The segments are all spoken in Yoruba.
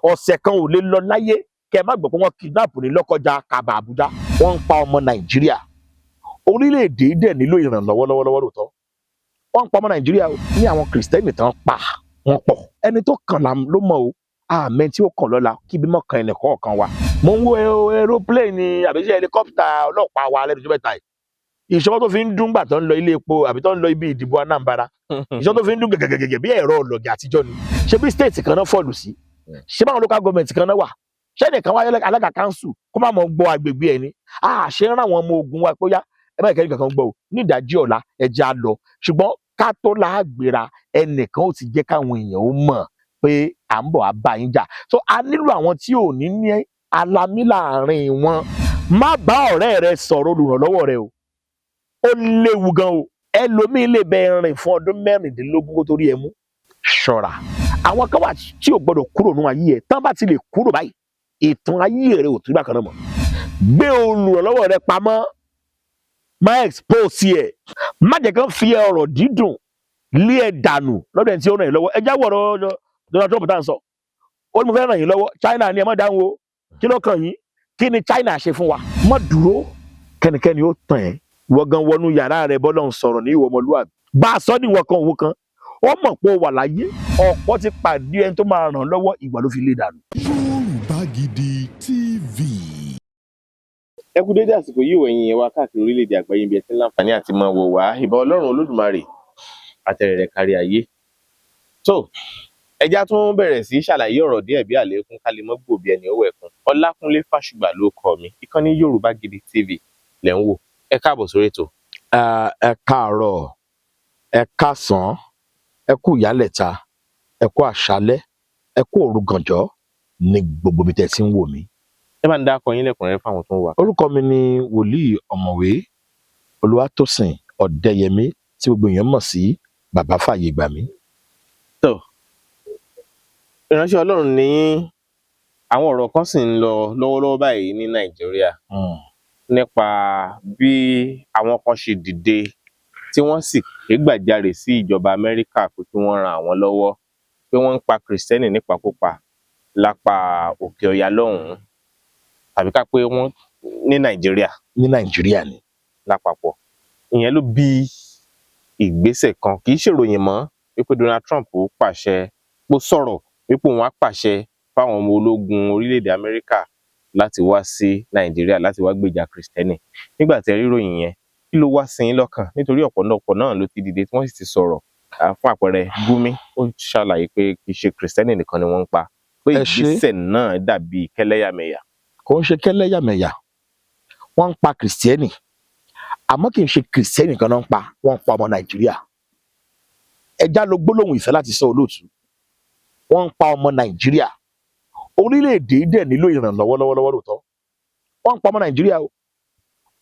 ọ̀sẹ̀ kan ò lè lọ láyé kẹ́ má gbọ́ pé wọ́n kidnap ní Lọ́kọ́jà Kaba Àbújá wọ́n ń pa ọmọ Nàìjíríà orílẹ̀-èdè dẹ̀ nílò ìrànlọ́wọ́ lọ́wọ́lọ́wọ́ lóòótọ́ wọ́n ń pa ọmọ Nàìjíríà ní àwọn Kìrìsìtẹ́nì tán pa wọ́n pọ̀ ẹni tó kàn ló mọ̀ o àmẹ́ tí ó kàn lọ́la kí bímọ kan ẹnì kọ̀ọ̀kan wa mo ń wo aeroplane àbíṣe helicopter ọlọ́pàá wa lẹ́nu tó mẹ́ta yìí ìṣọwọ́ tó fi ń dún gbà tó ń lọ ilé epo àbí tó ń lọ ibi ìdìbò Anambra ìṣọwọ́ tó fi ń dún gẹ́gẹ́gẹ́gẹ́ bí ẹ̀rọ ọlọ́gẹ̀ àtijọ́ ni ṣé bí state kan náà fọ́ọ̀lù sí ṣé báwọn local government kan náà wà ṣé nìkan wáyé alága council kó má mọ gbọ́ agbègbè ẹ̀ ni ṣé ń rán àwọn ọmọ ogun wa pé ó yá ẹ bá ìkẹ́ni kankan gbọ́ o ní ìdájí ọ̀la ẹja lọ ṣùgbọ́n ká tó láàgbéra ẹnìkan ó ti jẹ́ káwọn èèyàn ó mọ̀ pé à ń bọ̀ á bá yín jà so a nílò àwọn tí ò ní ní alamí láàrin wọn má bá ọ̀rẹ́ rẹ sọ̀rọ̀ olùrànlọ́wọ́ rẹ o ó léwu gan o ẹlòmíì lè bẹ rìn fún ọdún mẹ́rìndínlógún kó torí ẹ mú ṣọ́ra àwọn kan wà tí ò gbọdọ̀ kúrò nínú ayé ẹ tán bá ti lè kúrò báyìí ìtàn ayé rẹ ò tún gbà kan náà mọ́ gbé olùrànlọ́wọ́ rẹ pamọ́ má expose ẹ má jẹ́ kán fi ọ̀rọ̀ dídùn lé ẹ dànù lọ́dọ̀ ẹni tí ó ràn yín lọ́wọ́ ẹ jáwọ́ ọ̀rọ̀ Donald Trump tá à ń sọ ó ní mo fẹ́ ràn yín lọ́wọ́ China ni ẹ má dáhùn o kí ló kàn yín kí ni China ṣe fún wa má dúró kẹ́nikẹ́ni ó tàn ẹ́ wọ́n gan wọnú yàrá rẹ bọ́lá ń sọ̀rọ̀ ní ìwọ ọmọlúwàbí bá a sọ ní ìwọ kan òun kan ó mọ̀ pé ó wà láyé ọ̀pọ̀ ti pàdé ẹni tó máa ràn lọ́wọ́ ìwà ló fi lé dànù. Yorùbá Gidi TV. Ẹ kú dédé àsìkò yìí wẹ̀yìn yẹn wá káàkiri orílẹ̀-èdè àgbáyé ibi ẹ ti ń láǹfààní àti máa wò wá ìbà Ọlọ́run Olódùmarè àtẹ̀rẹ̀rẹ̀ kárí ayé. tó ẹja tún bẹ̀rẹ̀ sí ṣàlàyé ọ̀rọ̀ díẹ̀ bí àlékún ká lè mọ́ gbòbí ẹni owó ẹ̀kún Ọlákúnlé Fásùgbà ló kọ mi ìkànnì Yorùbá Gidi TV lẹ́ ń wò ẹ káàbọ̀ sórí ètò. ẹ káàárọ̀ ẹ káàsán ẹ kú ìyálẹ̀ta ẹ kú àṣálẹ́ ẹ kú òru gànjọ́ ní gbogbo ibi tẹ́ ti ń wò mí. ẹ máa ń dá akọ yín lẹ́kùnrẹ́rẹ́ fáwọn tó ń wà. orúkọ mi ni wòlíì ọ̀mọ̀wé Olúwatósìn Ọ̀dẹ́yẹmí tí gbogbo èèyàn mọ̀ sí bàbá fàyè gbà mí. tó ìránṣẹ́ Ọlọ́run ní àwọn ọ̀rọ̀ kan sì ń lọ lọ́wọ́lọ́wọ́ báyìí ní Nàìjíríà nípa bí àwọn kan ṣe dìde tí wọ́n sì ké gbàjarè sí ìjọba Amẹ́ríkà pé kí wọ́n ran àwọn lọ́wọ́ pé wọ́n ń pa Kìrìsìtẹ́nì nípakúpa lápá òkè ọya lọ́hùn-ún tàbí ká pé wọ́n ní Nàìjíríà. ní Nàìjíríà ni. lápapọ̀ ìyẹn ló bí ìgbésẹ̀ kan kì í ṣèròyìn mọ́ wípé Donald Trump pàṣẹ pó sọ̀rọ̀ wípé òun á pàṣẹ fáwọn ọmọ ológun orílẹ̀-èdè Amẹ́ríkà láti wá sí Nàìjíríà láti wá gbèjà Kìrìsìtẹ́nì nígbà tí ẹ rí ìròyìn yẹn kí ló wá sí yín lọ́kàn nítorí ọ̀pọ̀lọpọ̀ náà ló ti dìde tí wọ́n sì ti sọ̀rọ̀ fún àpẹẹrẹ Gumi ó ṣàlàyé pé kì í ṣe Kìrìsìtẹ́nì nìkan ni wọ́n ń pa pé ìgbésẹ̀ náà dàbí kẹ́lẹ́yàmẹ̀yà. kò ń ṣe kẹ́lẹ́yàmẹ̀yà wọ́n ń pa Kìrìsìtẹ́nì àmọ́ kì í ṣe Kìrìsìtẹ́nì kan náà ń pa wọ́n ń pa ọmọ Nàìjíríà ẹja ló gbólóhùn ìfẹ́ láti sọ olóòtú wọ́n ń pa ọmọ Nàìjíríà orílẹ̀-èdè dẹ̀ nílò ìrànlọ́wọ́ lọ́wọ́lọ́wọ́ lóòótọ́ wọ́n ń pa ọmọ Nàìjíríà o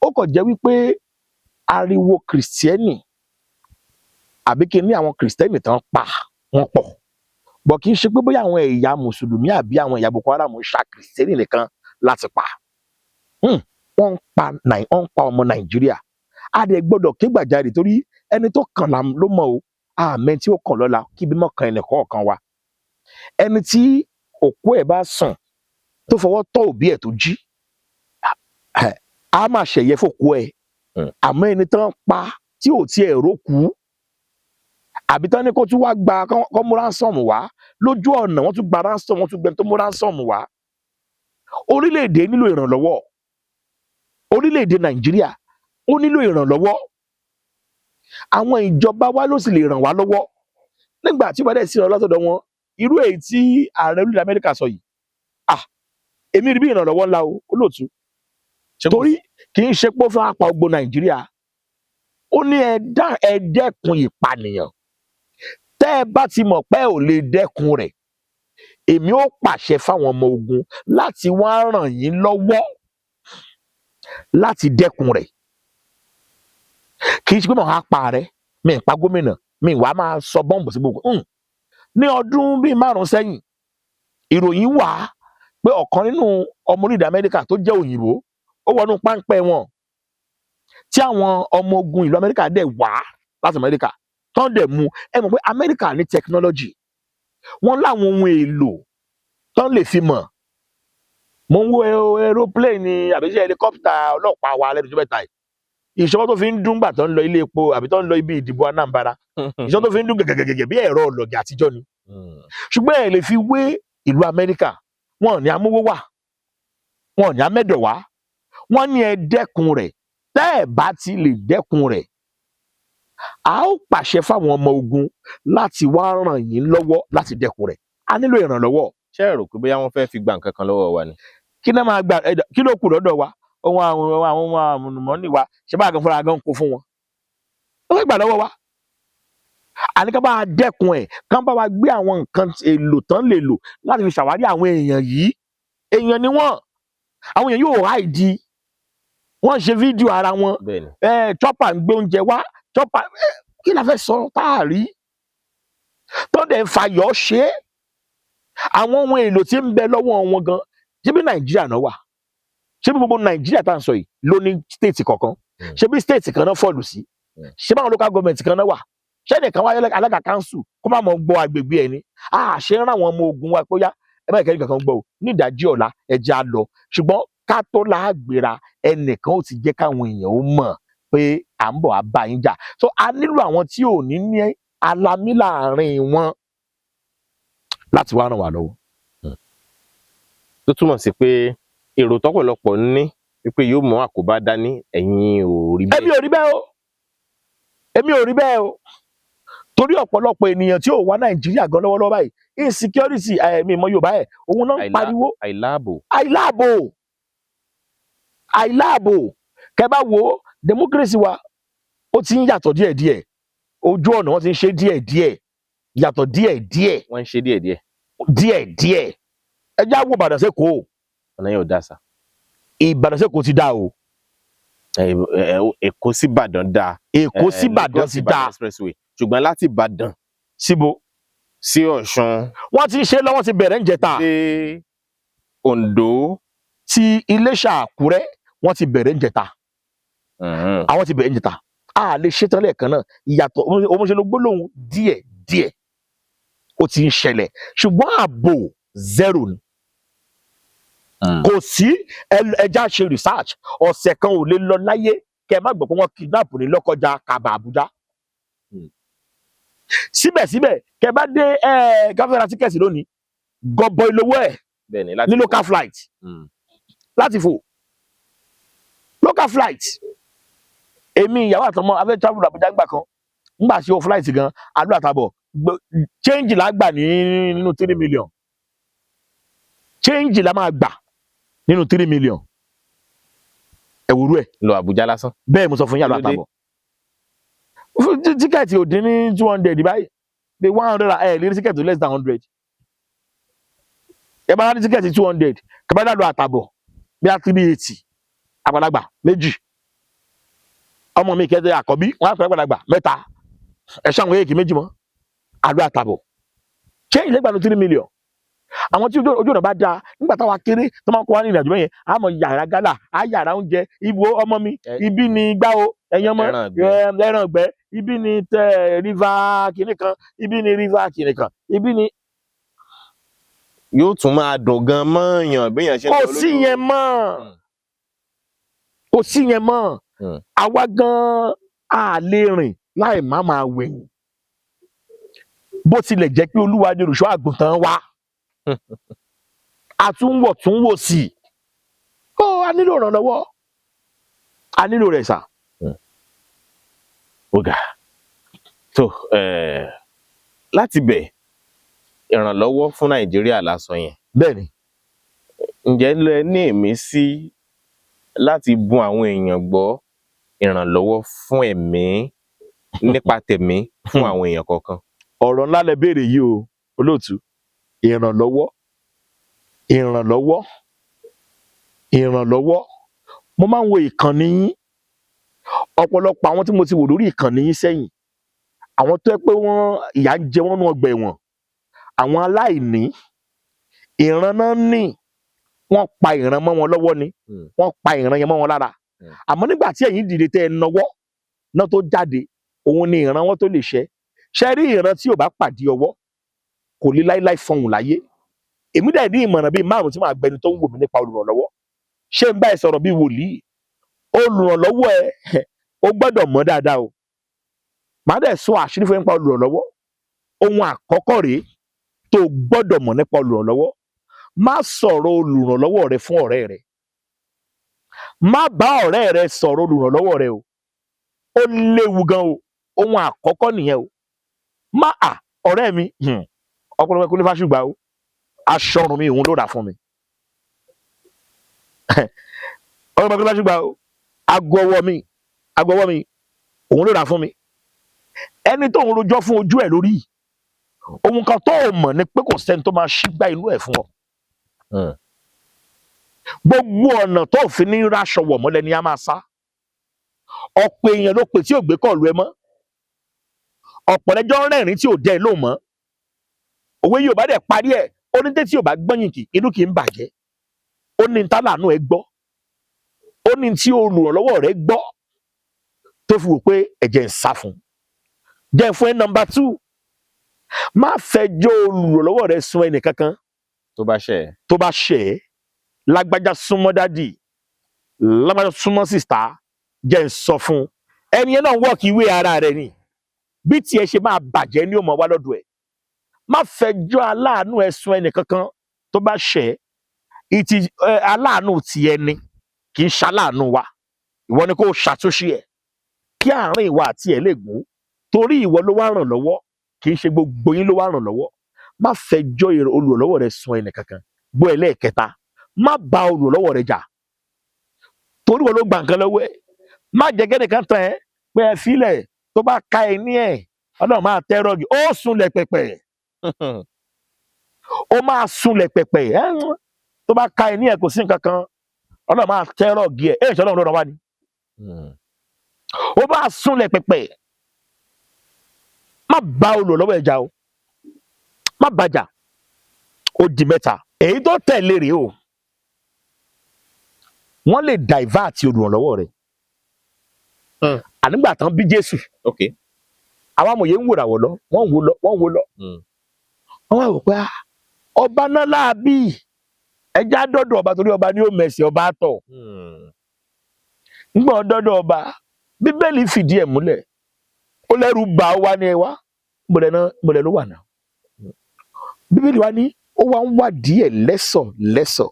ó kàn jẹ́ wípé ariwo Kìrìsìtẹ́nì àbí kí ní àwọn Kìrìsìtẹ́nì tán pa wọ́n pọ̀ bọ̀ kì í ṣe pé bóyá àwọn ẹ̀yà mùsùlùmí àbí àwọn ẹ̀yà Boko Haram ń ṣa Kìrìsìtẹ́nì nìkan láti pa wọ́n ń pa ọmọ Nàìjíríà a dẹ̀ gbọ́dọ̀ ké gbàjarè torí ẹni tó kàn ló mọ̀ o àmẹ́ tí ó kàn lọ́la kí bímọ kan ẹnì kọ̀ọ̀kan wa ẹni tí òkú ẹ̀ bá sùn tó fọwọ́ tọ́ òbí ẹ̀ tó jí a máa ṣẹ̀yẹ fòkú ẹ̀ àmọ́ ẹni tán pa tí ò tiẹ̀ rókú àbí tán ní kó tún wá gba kọ́ mú ránsọ̀mù wá lójú ọ̀nà wọ́n tún gba ránsọ̀mù wọ́n tún gbẹ tó mú ránsọ̀mù wá orílẹ̀-èdè nílò ìrànlọ́wọ́ orílẹ̀-èdè Nàìjíríà ó nílò ìrànlọ́wọ́ àwọn ìjọba wa ló sì lè ràn wá lọ́wọ́ nígbà tí wọ́n dẹ̀ sí ìrànlọ́wọ́ látọ̀dọ̀ wọn irú èyí tí ààrẹ orílẹ̀ Amẹ́ríkà sọ yìí èmi rí bí ìrànlọ́wọ́ ńlá o olóòtú torí kì í ṣe pé ó fẹ́ apá gbogbo Nàìjíríà ó ní ẹ dẹ́kun ìpànìyàn tẹ́ ẹ bá ti mọ̀ pé ò lè dẹ́kun rẹ̀ èmi ó pàṣẹ fáwọn ọmọ ogun láti wá ràn yín lọ́wọ́ láti dẹ́kun rẹ̀ kì í ṣe pé màá pa rẹ̀ mi ì pa gómìnà mi ì wá máa sọ bọ́ǹbù sí gbogbo ní ọdún bíi 5 sẹ́yìn ìròyìn wà pé ọ̀kan nínú ọmọ orílẹ̀ Amẹ́ríkà tó jẹ́ òyìnbó ó wọnú páńpẹ́ wọn tí àwọn ọmọ ogun ìlú Amẹ́ríkà dẹ̀ wá láti Amẹ́ríkà tán dẹ̀ mú ẹ mọ̀ pé Amẹ́ríkà ní technology wọ́n láwọn ohun èlò tán lè fi mọ̀. Mo ń wo aeroplane àbí ṣe helicopter ọlọ́pàá wa lẹ́nu ọjọ́ mẹ́ta yìí. Ìṣọwọ́ tó fi ń dún gbà tó ń lọ ilé epo àbí tó ń lọ ibi ìdìbò Anambra. Ìṣọwọ́ tó fi ń dún gẹ̀gẹ̀gẹ̀gẹ̀ bí ẹ̀rọ ọlọ́gẹ̀ àtijọ́ ni. Ṣùgbọ́n ẹ lè fi wé ìlú Amẹ́ríkà. Wọn ò ní amówó wà, wọn ò ní amẹ́dọ̀ wá, wọ́n ní ẹ dẹ́kun rẹ̀. Tẹ́ ẹ̀ bá ti lè dẹ́kun rẹ̀, a ó pàṣẹ fáwọn ọmọ ogun láti wá ràn yín lọ́wọ́ láti dẹ́kun rẹ̀. A nílò ìrànlọ́wọ́. ṣé ẹ rò pé bóyá wọ́n fẹ́ fi gba nǹkan kan lọ́wọ́ wa ni? Kí náà máa gbà kí ló kù lọ́dọ̀ wa? Àwọn àmọ̀nì wa ṣé bá gan fúnra gan kó fún wọn. Wọ́n fẹ́ gbà lọ́wọ́ wa. Àní ká bá a dẹ́kun ẹ̀, ká bá wa gbé àwọn nǹkan èlò tán lè lò láti fi ṣàwárí àwọn èèyàn yìí. Èèyàn ni wọ́n. Àwọn èèyàn yóò háìdí. Wọ́n ṣe fídíò ara wọn. Bẹ́ẹ̀ni. Chopper ń gbé oúnjẹ wá. Chopper kí la fẹ́ sọ táàrí? Tó dẹ̀ ń fayọ̀ ṣe é. Àwọn ohun èlò tí ń bẹ lọ́wọ́ wọn gan. Ṣébí Nàìjíríà náà wà? Ṣébí gbogbo Nàìjíríà tá à ń sọ yìí ló ní state kọ̀ọ̀kan? Ṣébí state kan náà fọ́ọ̀lù sí? Ṣébí àwọn local government kan náà wà? Ṣé nìkan wáyé alága council kó má mọ gbọ́ agbègbè ẹ̀ ni? Ṣé ń rán àwọn ọmọ ogun wa pé ó yá ẹ má ìkẹ́ni kankan gbọ́ o ní ìdájí ọ̀la ẹ̀jẹ̀ á lọ. Ṣùgbọ́n ká tó láàgbéra ẹnìkan ó ti jẹ́ káwọn èèyàn ó mọ̀ pé à ń bọ̀ á bá yín jà. So a nílò àwọn tí ò ní ní alamí láàrin wọn láti wá ràn wá lọ́wọ́. Tó túmọ̀ sí pé èrò tọ́pọ̀lọpọ̀ ní wípé yóò mú àkóbá dání, ẹ̀yin ò rí bẹ́ẹ̀. Èmi ò rí bẹ́ẹ̀ o. Èmi ò rí bẹ́ẹ̀ o. Torí ọ̀pọ̀lọpọ̀ ènìyàn tí ò wá Nàìjíríà gan lọ́wọ́lọ́wọ́ báyìí insecurity mi mọ Yorùbá ẹ̀ òun náà ń pariwo. Àìláàbò. Kẹ́ bá wo democracy wa ó ti ń yàtọ̀ díẹ̀díẹ̀. Ojú ọ̀nà wọn ti ń ṣe díẹ̀díẹ̀. Yàtọ̀ díẹ̀díẹ̀. Wọ́n ń ṣe díẹ̀díẹ̀. Díẹ̀díẹ̀. Ẹ já wo Ìbàdàn s'Èkó. Ọ̀nà yẹn ò dá sà. Ìbàdàn s'Èkó ti dá o. Èkó sí Ìbàdàn dá. Èkó sí Ìbàdàn ti dá. Expressway. Ṣùgbọ́n láti Ìbàdàn síbo sí Ọ̀ṣun. Wọ́n ti ń ṣe lọ́wọ́ ti bẹ̀rẹ̀ ń jẹta. Dé Oǹdó. Ti Iléṣà Àkúrẹ́ wọ́n ti bẹ̀rẹ̀ ń jẹta. Àwọn ti bẹ̀rẹ̀ ń jẹta. A lè ṣetán lẹ́ẹ̀kan náà. Ìyàtọ̀ òmùṣẹ́lú gbólóhùn díẹ̀díẹ̀ ó ti ń ṣẹlẹ̀. Ṣùgbọ́n ààbò zero ni. Kò sí ẹja ṣe research ọ̀sẹ̀ kan ò lè lọ láyé kẹ́ ẹ má gbọ́ pé wọ́n kidnap ní Lọ́kọ́jà Kàbà Àbújá. Síbẹ̀síbẹ̀ kẹ́ bá dé gáfẹ́ra tíkẹ́ẹ̀tì lónìí gọbọi lówó ẹ̀ ní local flight láti fò local flight. Èmi ìyàwó àtọmọ afẹ́ travel Àbújá gbà kan nígbà tí o flight gan àlọ́ àtàbọ̀ change la gbà nínú 3 million. Change la máa gbà nínú 3 million. Ẹ̀wùrú ẹ̀. Lọ Àbújá lásán. Bẹ́ẹ̀ mo sọ fún yín àlọ́ àtàbọ̀. Tíkẹ́ẹ̀tì ò dín ní 200 báyìí. Bí 100 ẹ̀ lé ní tíkẹ́ẹ̀tì less than 100. Ẹ bá ní tíkẹ́ẹ̀tì 200 kẹ́bá lọ àtàbọ̀ bí a 380 àgbàlagbà méjì. Ọmọ mi kẹ́tẹ́ àkọ́bí wọn á fẹ́ àgbàlagbà mẹ́ta. Ẹ̀ṣọ́ àwọn èèkì méjì mọ́. Àlọ́ àtàbọ̀. Change lẹ́gbàá ní 3 million. Àwọn tí ojú ọ̀nà bá dáa nígbà táwa kéré tó máa ń kó wá ní ìrìnàjò bẹ́yẹn á mọ yàrá gálà á yàrá oúnjẹ ibo ọmọ mi ibi ni gbá o ẹ̀yin ọmọ ẹran ọ̀gbẹ́ ibi ni river kìnì kan ibi ni river kìnì kan ibi ni. Yóò tún máa dùn gan mọ́ọ̀yàn béèyàn ṣe ń lọ lójú. Kò sí yẹn mọ́. Àwa gan a lè rìn láì má máa wẹ̀yìn. Bó tilẹ̀ jẹ́ pé Olúwa ni olùṣọ́ àgùntàn wa. Àtúnwọ̀ tún wò sí. A nílò ìrànlọ́wọ́. A nílò rẹ̀ sà. Ọ̀gá. So láti bẹ̀ ìrànlọ́wọ́ fún Nàìjíríà lásán yẹn. Bẹ́ẹ̀ni. Ǹjẹ́ lẹ ní ìmísí láti bùn àwọn èèyàn gbọ́ ìrànlọ́wọ́ fún ẹ̀mí nípa tẹ̀mí fún àwọn èèyàn kọ̀ọ̀kan? Ọ̀rọ̀ ńlá lẹ béèrè yìí o olóòtú. Ìrànlọ́wọ́. Mo máa ń wo ìkànnì yín. Ọ̀pọ̀lọpọ̀ àwọn tí mo ti wò lórí ìkànnì yín sẹ́yìn. Àwọn tó yẹ pé ìyà ń jẹ wọ́n nú ọgbà ẹ̀wọ̀n. Àwọn aláìní. Ìran náà ní. Wọ́n pa ìran mọ́ wọn lọ́wọ́ ni. Wọ́n pa ìran yẹn mọ́ wọn lára. Àmọ́ nígbà tí ẹ̀yin dìde tẹ́ ẹ nawọ́ náà tó jáde òun ni ìran wọn tó lè ṣẹ́. Ṣé rí ìran tí ò bá pàdé ọwọ́ kò lè láíláí fọhùn láyé. èmi dẹ̀ ní ìmọ̀ràn bíi 5 tí màá gbẹni tó ń wò mí nípa olùrànlọ́wọ́. Ṣé n bá ẹ sọ̀rọ̀ bíi wòlíì? Olùrànlọ́wọ́ ẹ ó gbọ́dọ̀ mọ̀ dáadáa o. Màá dẹ̀ sọ àṣírí fún ẹ nípa olùrànlọ́wọ́. Ohun àkọ́kọ́ rèé tó gbọ́dọ̀ mọ̀ nípa olùrànlọ́wọ́. Má sọ̀rọ̀ olùrànlọ́wọ́ rẹ fún ọ̀rẹ́ rẹ. Má bá ọ̀rẹ́ rẹ sọ̀rọ̀ olùrànlọ́wọ́ rẹ o. Ó léwu gan o. Ohun àkọ́kọ́ nìyẹn o. Má ọ̀rẹ́ mi ọpọlọpọ kò ní fásùgbà o. Aṣọ ọrùn mi òun ló rà fún mi. Ọpọlọpọ kò ní fásùgbà o. Ago ọwọ́ mi òun ló rà fún mi. Ẹni tó ń rojọ́ fún ojú ẹ̀ lórí. Ohun kan tó mọ̀ ni pé kò sẹ́ni tó máa ṣí gbá inú ẹ̀ fún ọ. Gbogbo ọ̀nà tó fi ní ráṣọ wọ̀ mọ́lẹ̀ ni a máa sá. Ọ̀pọ̀ èèyàn ló pè tí ò gbé kọ́ọ̀lù ẹ mọ́. Ọ̀pọ̀ lẹ́jọ́ rẹ́rìn tí ò dẹ́ ẹ lóhùn mọ́. Òwe Yorùbá dẹ̀ parí ẹ̀, ó ní tí ò bá gbọ́yìn kì inú kì í bàjẹ́. Ó ní ta láàánú ẹ gbọ́. Ó ní tí olùrànlọ́wọ́ rẹ gbọ́ tó fi wò pé ẹ̀jẹ̀ ń sá fún. Jẹ́ fún ẹ number 2. Má fẹjọ́ olùrànlọ́wọ́ rẹ sun ẹnì kankan. Tó bá ṣẹ̀ ẹ́, lágbájá súnmọ́ dádì, lágbájá súnmọ́ sìstá, jẹ́ ń sọ fún. Ẹni yẹn náà wọ́ọ̀kì ìwé ara rẹ̀ ni. Bí tiẹ̀ ṣe máa bàjẹ́ ni ó mọ̀ wá lọ́dọ̀ ẹ̀. Má fẹjọ́ aláàánú ẹ sun ẹnì kankan tó bá ṣẹ̀ ẹ́. Aláàánú ti ẹni kì í ṣaláàánú wa. Ìwọ ni kó ṣàtúnṣe ẹ̀ kí àárín ìwà àti ẹ̀ lè gún. Torí ìwọ ló wá ràn lọ́wọ́, kì í ṣe gbogbo yín ló wá ràn lọ́wọ́. Má fẹjọ́ olùrànlọ́wọ́ rẹ sun ẹnì kankan. Gbọ́ ẹlẹ́ẹ̀kẹta, má bá olùrànlọ́wọ́ rẹ jà. Torí wọn ló gba nǹkan lọ́wọ́ ẹ̀. Má jẹ́ kẹ́nìkan tàn ẹ́ pé ẹ fílẹ̀ tó bá ka ẹ ní ẹ̀ Ọlọ́run máa tẹ́rọ̀gì. Ó sunlẹ̀ pẹ̀pẹ̀. Ó máa sunlẹ̀ pẹ̀pẹ̀. Tó bá ka ẹ ní ẹ̀ kò sí nǹkan kan Ọlọ́run máa tẹ́rọ̀gì ẹ̀. Ṣé Ọlọ́run ló ràn wá ni? Ó máa sunlẹ̀ pẹ̀pẹ̀. Má bá olùrànlọ́wọ́ ẹ jà o. Má bàjà. Ó di mẹ́ta. Èyí tó tẹ̀lé rèé o. Wọ́n lè divert olùrànlọ́wọ́ rẹ̀. Ànígbà tán bí Jésù. Àwọn amòye ń wòràwọ̀ lọ, wọ́n wò lọ. Wọ́n wá wò pé ọba náà láàbí ẹja dọ́dọ̀ ọba torí ọba ni ó mẹ̀sì ọba tọ̀. Nígbà dọ́dọ̀ ọba, Bíbélì fìdí ẹ̀ múlẹ̀. Ó lẹ́rù bà ó wá ní ẹ wá. Mọ̀lẹ́ ló wà náà. Bíbélì wá ní ó wá ń wá díẹ̀ lẹ́sọ̀.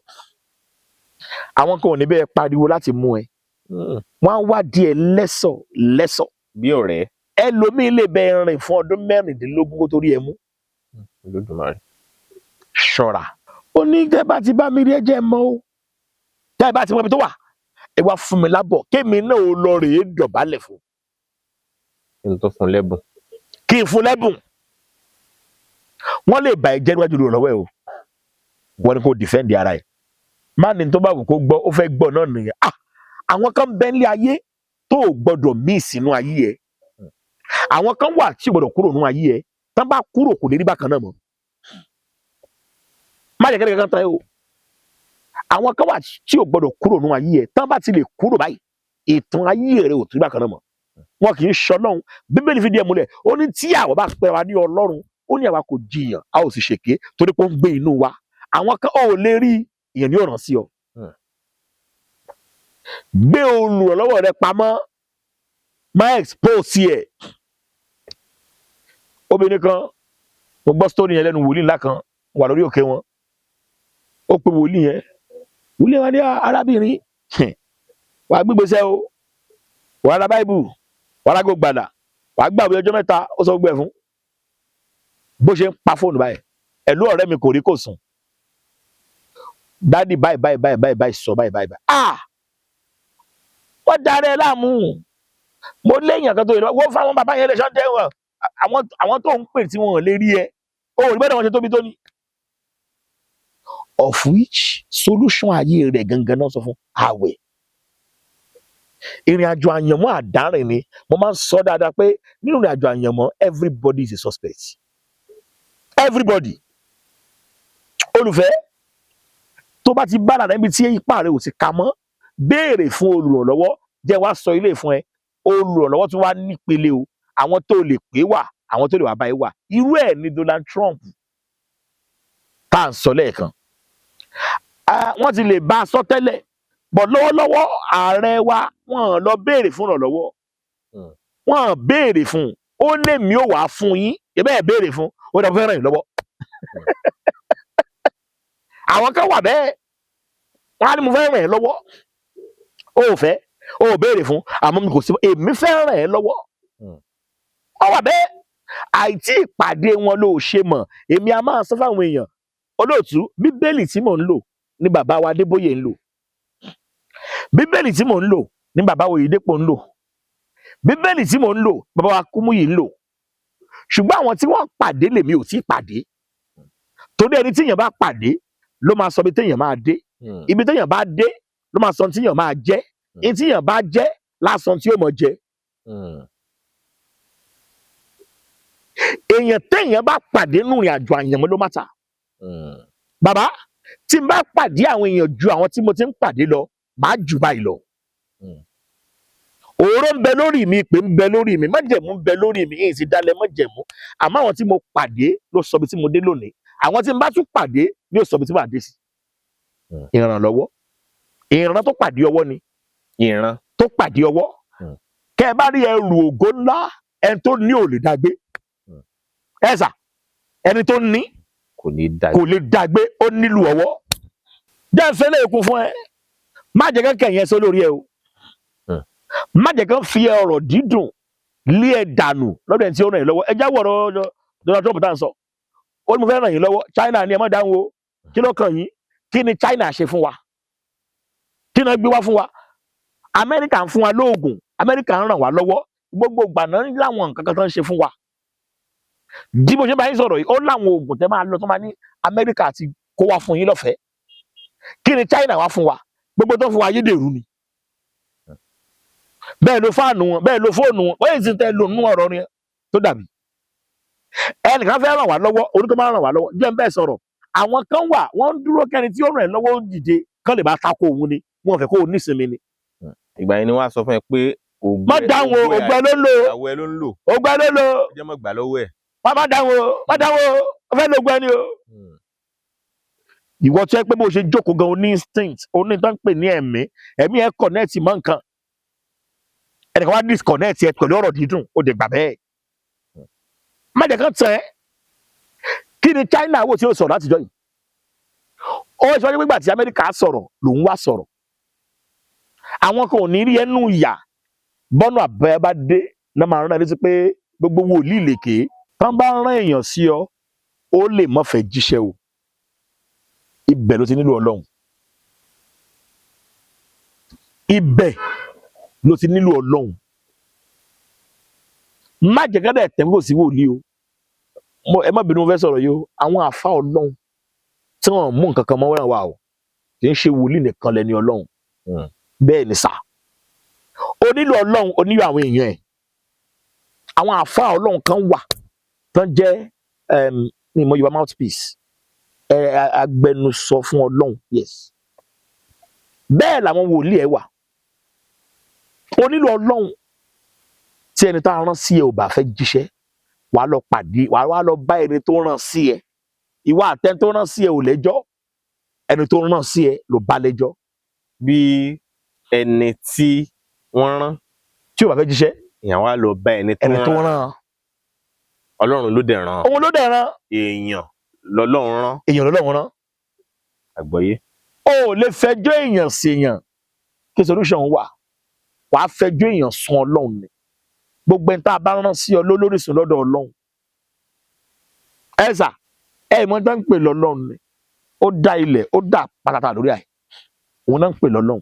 Àwọn kan ò ní bẹ́ẹ̀ pariwo láti mú ẹ. Wọ́n á wá díẹ̀ lẹ́sọ̀. Bí ọ̀rẹ́. Ẹlòmíì lè bẹ rìn fún ọdún 16 kó torí ẹ mú. Olódùmarè. Ṣọ́ra. Ó ní tẹ́ bá ti bá mi rí ẹjẹ́ mọ́ o. Tẹ́ bá ti mọ ibi tó wà. Ẹ wá fún mi lábọ̀. Kémi náà ó lọ rèé dọ̀bálẹ̀ fún. Kí n tó fún lẹ́bùn. Kí n fún lẹ́bùn. Wọ́n lè bà ẹ́ jẹ́ níwájú olùrànlọ́wọ́ ẹ o. Wọ́n ní kó defend ara ẹ̀. Má ní tó bá wù kó gbọ́, ó fẹ́ gbọ́ náà nìyẹn. Àwọn kan bẹ nílé ayé tó o gbọ́dọ̀ miss inú ayé ẹ. Àwọn kan wà tí o gbọ́dọ̀ kúrò nínú ayé ẹ. Tán bá kúrò kò ní rí bákan náà mọ́. Má jẹ́ kẹ́kẹ́ kan tán ẹ o. Àwọn kan wà tí o gbọ́dọ̀ kúrò nínú ayé ẹ. Tán bá ti lè kúrò báyìí, ìtàn ayé rẹ ò tún rí bákan náà mọ́. Wọn kì í ṣọlọ́run. Bíbélì fìdí ẹ̀ múlẹ̀. Ó ní tí àwọn bá pẹ́ wa ní Ọlọ́run, ó ní àwa kò jiyàn, a ò sì ṣèké torí pé ó ń gbé inú wa. Àwọn kan ò lè rí ìyẹn ní ọ̀ràn sí ọ. Gbé olùrànlọ́wọ́ rẹ pamọ́. Má expose ẹ̀. Obìnrin kan, mo gbọ́ story yẹn lẹ́nu wòlíì ńlá kan wà lórí òkè wọn. Ó pe wòlíì yẹn. Wòlíì wa ní arábìnrin. Wàá gbígbésẹ́ o. Wàá ra Báíbù. Wàá ra gbàdà. Wàá gbàgbé ọjọ́ 3. Ó sọ gbogbo ẹ̀ fún. Bó ṣe ń pa fóònù báyìí. Ẹ̀lú ọ̀rẹ́ mi kò rí kò sùn. Dádì báyìí sọ báyìí. Wọ́n darí ẹ láàmú. Mo léèyàn kan tó yẹ lọ. Wọ́n fáwọn bàbá yẹn lè ṣọ́ jẹ́ wọn. Àwọn tó ń pè tí wọn ò lè rí ẹ. O ò rí bẹ́ẹ̀ wọ́n ṣe tóbi tó ní. Of which solution ayé rẹ̀ gangan náà sọ fún àwẹ̀. Ìrìn àjò àyànmọ́ àdárìn ni. Mo máa ń sọ dáadáa pé nínú ìrìn àjò àyànmọ́ everybody is a suspect. Everybody. Olùfẹ́ tó bá ti bára níbi tí ipá rẹ ò ti ka mọ́, béèrè fún olùrànlọ́wọ́. Jẹ́ wá sọ ilé fún ẹ. Olùrànlọ́wọ́ tún wá nípele o. Àwọn tó lè pé wà, àwọn tó lè wà báyìí wà. Irú ẹ̀ ni Donald Trump. tá à ń sọ lẹ́ẹ̀kan wọ́n ti lè bá a sọ tẹ́lẹ̀ bọ̀ lọ́wọ́lọ́wọ́ ààrẹ wa wọ́n lọ béèrè fún ìrànlọ́wọ́ wọ́n béèrè fún ó lè mí ò wá fún yín ẹ̀bẹ́ ẹ̀ béèrè fún ó dàbí fẹ́ ràn yín lọ́wọ́ àwọn kan wà bẹ́ẹ̀ wọ́n á ní mo fẹ́ ràn yín lọ́wọ́ ó fẹ́ ó béèrè fún àmọ́ mi kò sí èmi fẹ́ ràn yín lọ́wọ́ ó wà bẹ́ẹ̀ àìtí ìpàdé wọn ló ṣe mọ̀ èmi a máa sọ fáwọn èèyàn olóòtú bíbélì tí mò ń lò ní bàbá wa Adébóyè ń lò bíbélì tí mò ń lò ní bàbá Oyèdépò ń lò bíbélì tí mò ń lò bàbá wa Kúmúyì ń lò ṣùgbọ́n àwọn tí wọ́n pàdé lèmi ò tí pàdé torí ẹni tíyàn bá pàdé ló máa sọ ibi téèyàn máa dé ibi téèyàn bá dé ló máa sọ tíyàn máa jẹ́ ibi tíyàn bá jẹ́ lásán tí ó mọ̀ jẹ́ èèyàn téèyàn bá pàdé nínú ìrìn àjò àyànmọ́ ló má ta bàbá tí n bá pàdé àwọn èèyàn ju àwọn tí mo ti ń pàdé lọ màá jù báyìí lọ òróró ń bẹ lórí mi ìpè ń bẹ lórí mi májẹ̀mú ń bẹ lórí mi èyí sì dalẹ̀ májẹ̀mú àmọ́ àwọn tí mo pàdé ló sọ bí tí mo dé lónìí àwọn tí n bá tún pàdé ni ó sọ bí tí màá dé sí ìrànlọ́wọ́ ìran tó pàdé ọwọ́ ni ìran tó pàdé ọwọ́ kẹ́ ẹ bá rí ẹrù ògo ńlá ẹni tó ní ò lè dàgbé ẹ̀sà ẹni tó ní kò lè dàgbé ó nílò ọwọ́ jẹ́ ìfẹ́lẹ́ ìkún fún ẹ má jẹ́ kẹ́kẹ́ yẹn sọ lórí ẹ o má jẹ́ kán fi ọ̀rọ̀ dídùn lé ẹ dànù lọ́dọ̀ ẹni tí ó ràn yín lọ́wọ́ ẹ jáwọ́ ọ̀rọ̀ Donald Trump tá à ń sọ ó ní mo fẹ́ ràn yín lọ́wọ́ China ni ẹ má dáhùn o kí ló kàn yín kí ni China ṣe fún wa kí ni wọ́n gbé wá fún wa Amẹ́ríkà ń fún wa lóògùn Amẹ́ríkà ń ràn wá lọ́wọ́ gbogbo ìgbà náà láwọn nǹkan kan tó ń ṣe fún wa bí mo ṣe bá yín sọ̀rọ̀ yìí ó láwọn oògùn tẹ́ máa lọ tó máa ní Amẹ́ríkà ti kó wá fún yín lọ́fẹ̀ẹ́ kí ni China wá fún wa gbogbo tó fún wa ayédèrú ni bẹ́ẹ̀ ló fáànù wọn bẹ́ẹ̀ ló fóònù wọn bóyá ìsìn tẹ́ lò nínú ọ̀rọ̀ ni tó dàbí ẹnìkan fẹ́ ràn wá lọ́wọ́ orí tó máa ràn wá lọ́wọ́ jẹ́ ń bẹ́ẹ̀ sọ̀rọ̀ àwọn kan wà wọ́n ń dúró kẹ́ni tí ó ràn ẹ́ lọ́wọ́ ó dìde kán lè bá tako òun ni wọ́n fẹ́ kó o nísinmi ni. ìgbà yẹn ni wọ́n á sọ fún ẹ pé má dáhùn ògbẹ́ ló ń lò àwọ̀ ẹ ló ń lò ògbẹ́ ló ń lò jẹ́ mọ́ gbà lọ́wọ́ ẹ̀. má dáhùn ó fẹ́ lo ògbẹ́ ni o. ìwọ tó yẹ pé bó ṣe jókòó gan oní instinct oní tó ń pè ní ẹ̀mí ẹ̀ connect mọ́ nǹkan ẹnìkan wá disconnect ẹ pẹ̀lú ọ̀rọ̀ dídùn ó dé gbà bẹ́ẹ̀ má jẹ́ kán tẹ̀ ẹ́ kí ni China wò tí ó sọ̀rọ̀ látijọ́ yìí ó sọ pé nígbà tí Amẹ́ríkà sọ̀rọ̀ lòun wá sọ̀rọ̀ àwọn kan ò ní rí ẹnu ìyà bọ́nù àbẹ́ bá dé náà máa rán ẹ létí pé gbogbo wòlíì lèké tán bá rán èèyàn sí ọ ó lè má fẹ́ jíṣẹ́ o ibẹ̀ ló ti nílò Ọlọ́run ibẹ̀ ló ti nílò Ọlọ́run má jẹ́ ká dẹ̀ tẹ̀wé sí wòlíì o ẹ má bínú mo fẹ́ sọ̀rọ̀ yìí o àwọn àfa Ọlọ́run tí wọ́n mú nǹkan kan mọ́ wẹ́ràn wa o kì í ṣe wòlíì nìkan lẹ́ni Ọlọ́run bẹ́ẹ̀ ni sà o nílò Ọlọ́run o nílò àwọn èèyàn ẹ̀ àwọn àfa Ọlọ́run kan wà tán jẹ́ ní ìmọ̀ Yorùbá mouthpiece agbẹnusọ fún Ọlọ́run yes bẹ́ẹ̀ làwọn wòlíì ẹ̀ wà o nílò Ọlọ́run tí ẹni tó rán sí ẹ ò bá fẹ́ jíṣẹ́ wàá lọ pàdé wàá lọ bá ẹni tó rán sí ẹ ìwà àtẹni tó rán sí ẹ ò lẹ́jọ́ ẹni tó rán sí ẹ ló bá lẹ́jọ́. bí ẹni tí wọ́n rán tí ò bá fẹ́ jíṣẹ́ èèyàn wá lọ bá ẹni tó rán Ọlọ́run ló dẹ̀ rán òun ló dẹ̀ rán èèyàn lọ́lọ́run rán èèyàn lọ́lọ́run rán àgbọ́yé. o ò lè fẹjọ́ èèyàn sí èèyàn kí solution wà wàá fẹjọ́ èèyàn sùn Ọlọ́run ni gbogbo ẹni tá a bá rán sí ọ lólórísùn lọ́dọ̀ Ọlọ́run ẹ̀sà mọ̀ tá ń pè lọ́lọ́run ni ó dá ilẹ̀ ó dá pàtàkì lórí àyè òun náà ń pè lọ́lọ́run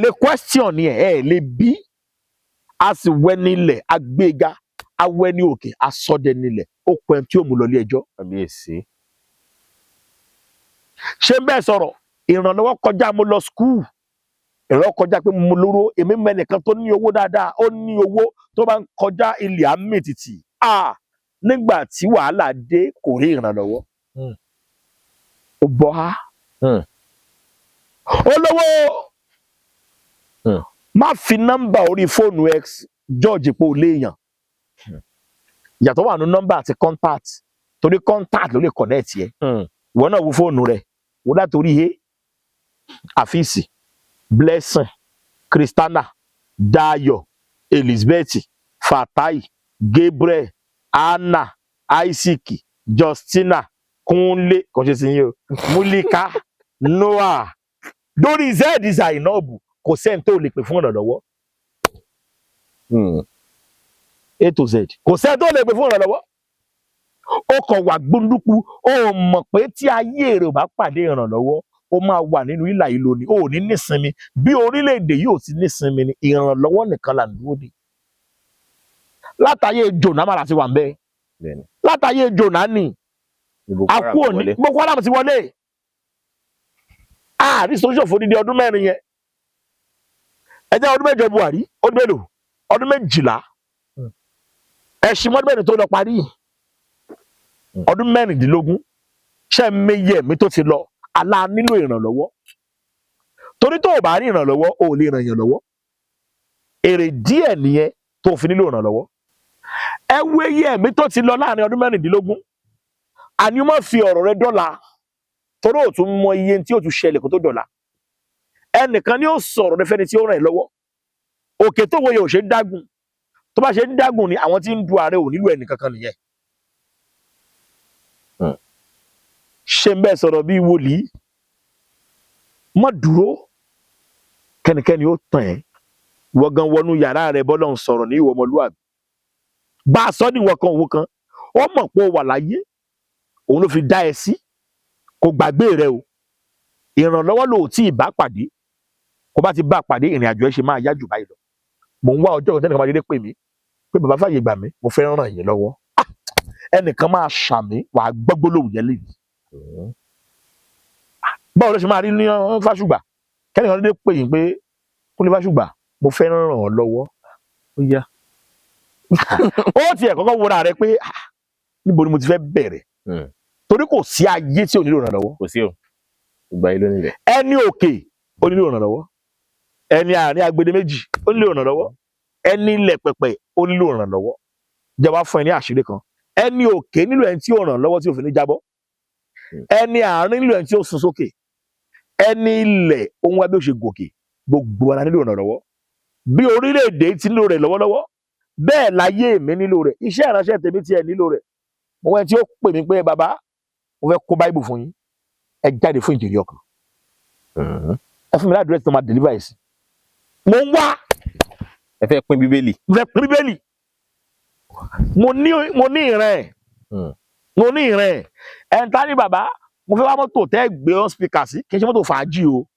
lè question ni lè bí a sì wẹ́ nílẹ̀ agbéga awẹ́ ní òkè asọ́dẹ nílẹ̀ ó pẹ́ tí ó mú lọ ilé ẹjọ́. kábíyèsí. ṣé bẹ́ẹ̀ sọ̀rọ̀ ìrànlọ́wọ́ kọjá mo lọ skul ìrànlọ́wọ́ kọjá pé mo lóró èmi mẹ́nìkan tó ní owó dáadáa ó ní owó tó bá ń kọjá ilẹ̀ àmì títì nígbà tí wàhálà dé kò rí ìrànlọ́wọ́ ó bọ́ ha olówó má fi nọ́mbà orí fóònù x George pé ó léèyàn yàtọ̀ wà ní nọ́mbà àti contact torí contact ló lè connect yẹ ìwọ náà wo fóònù rẹ wo látòrí Afisi, Blessing, Christiana, Dayo, Elizabeth, Fatai, Gabriel, Anna, Isaac, Justina, Kunle, Mulika, Noah. Lórí Z Zainabu kò sẹ́ni tó lè pè fún ìrànlọ́wọ́. A to Z kò sẹ́ni tó lè pè fún ìrànlọ́wọ́. Ó kàn wà gbóndúkú ó mọ̀ pé tí ayé rẹ̀ ò bá pàdé ìrànlọ́wọ́ ó máa wà nínú ìlà ìlò ni ó ní nísinmi bí orílẹ̀-èdè yóò ti nísinmi ni ìrànlọ́wọ́ nìkan là ń dúró de. Látàyè Jonah máa ti wà ń bẹ́ẹ̀. Látàyè Jonah ni àkú òní Boko Haram ti wọlé. Ààrí sọ́jọ́ fún dídí ọdún mẹ́rin yẹn. Ẹ jẹ́ ọdún mẹ́jọ Buhari ọdún mélòó ọdún 12 ẹ̀sìn mọ́dún mẹ́rin tó lọ parí ọdún 16 ṣe mẹ́yẹ mi tó ti lọ alá nílò ìrànlọ́wọ́ torí tó o bá ní ìrànlọ́wọ́ o ò lè ràn yàn lọ́wọ́ èrè díẹ̀ nìyẹn tó fi nílò ìrànlọ́wọ́. Ẹ wo iye mi tó ti lọ láàrin ọdún 16 àní o má fi ọ̀rọ̀ rẹ dọ́là torí o tún mọ iye tí o tún ṣẹlẹ̀ kó tó dọ́là. Ẹnìkan ni ó sọ̀rọ̀ rẹ fẹ́ni tí ó ràn ẹ́ lọ́wọ́ òkè tó wòye ò ṣe ń dágùn tó bá ṣe ń dágùn ni àwọn tí ń du ààrẹ ò nílò ẹnìkankan nìyẹn. Ṣé ń bẹ́ẹ̀ sọ̀rọ̀ bí wòlíì má dúró kẹ́nikẹ́ni ó tàn ẹ́ wọ́n gan wọnú yàrá rẹ bọ́lọ̀ ń sọ̀rọ̀ ní ìwọ ọmọlúwàbí bá a sọ ní ìwọ kan òwò kan ó mọ̀ pé ó wà láyé òun ló fi dá ẹ sí kò gbàgbé rẹ o ìrànlọ́wọ́ ló tí ì bá pàdé kó bá ti bá pàdé ìrìn àjò ẹ ṣe máa yá jù báyìí lọ. Mò ń wá ọjọ́ ìtẹ́nìkan máa dédé pè mí pé bàbá fàyè gbà mí mo fẹ́ ràn yín lọ́wọ́ ẹnìkan máa ṣàmì wàá gbọ́gbó lòun yẹn lè ní. Báwo ló ṣe máa rí ní Fásùgbà kẹ́nìkan dédé pè yín pé Kúnlé Fásùgbà mo fẹ́ ràn ọ́ lọ́wọ́ ó yá. Ó tiẹ̀ kọ́kọ́ wúra rẹ pé níbo ni mo ti fẹ́ bẹ̀rẹ̀ torí kò sí ayé tí ò nílò ìrànlọ́wọ́. Kò sí o ìgbà yìí ló nílẹ̀. Ẹni òkè ó nílò ìrànlọ́wọ́ ẹni àárín agbede méjì ó nílò ìrànlọ́wọ́ ẹni ilẹ̀ pẹ̀pẹ̀ ó nílò ìrànlọ́wọ́. Jẹ́wọ́ fún ẹ ní àṣírí kan ẹni òkè nílò ẹni tí ó ràn lọ́wọ́ tí ò fi ní jábọ́ ẹni àárín nílò ẹni tí ó sún sókè ẹni ilẹ̀ ohun ẹbí ó ṣe gòkè gbogbo ara nílò ìrànlọ́wọ́. Bí orílẹ̀-èdè ti nílò rẹ̀ lọ́wọ́lọ́wọ́ bẹ́ẹ̀ láyé mi nílò rẹ̀ iṣẹ́ ìránṣẹ́ tèmi tiẹ̀ nílò rẹ̀. Mo wẹ́n tí ó pè mí pé bàbá mo fẹ́ kó báìbù fún yín ẹ jáde fún ìjèrè ọkàn ẹ fún mi ládùúrẹ́sì tó máa deliver sí. Mo ń wá ẹ fẹ́ pín Bíbélì. mo fẹ́ pín Bíbélì mo ní ìran ẹ̀ mo ní ìran ẹ̀ ẹ̀ ń ta ní bàbá mo fẹ́ wá mọ́tò tẹ́ gbé on speaker sí kì í ṣe mọ́tò fàájì o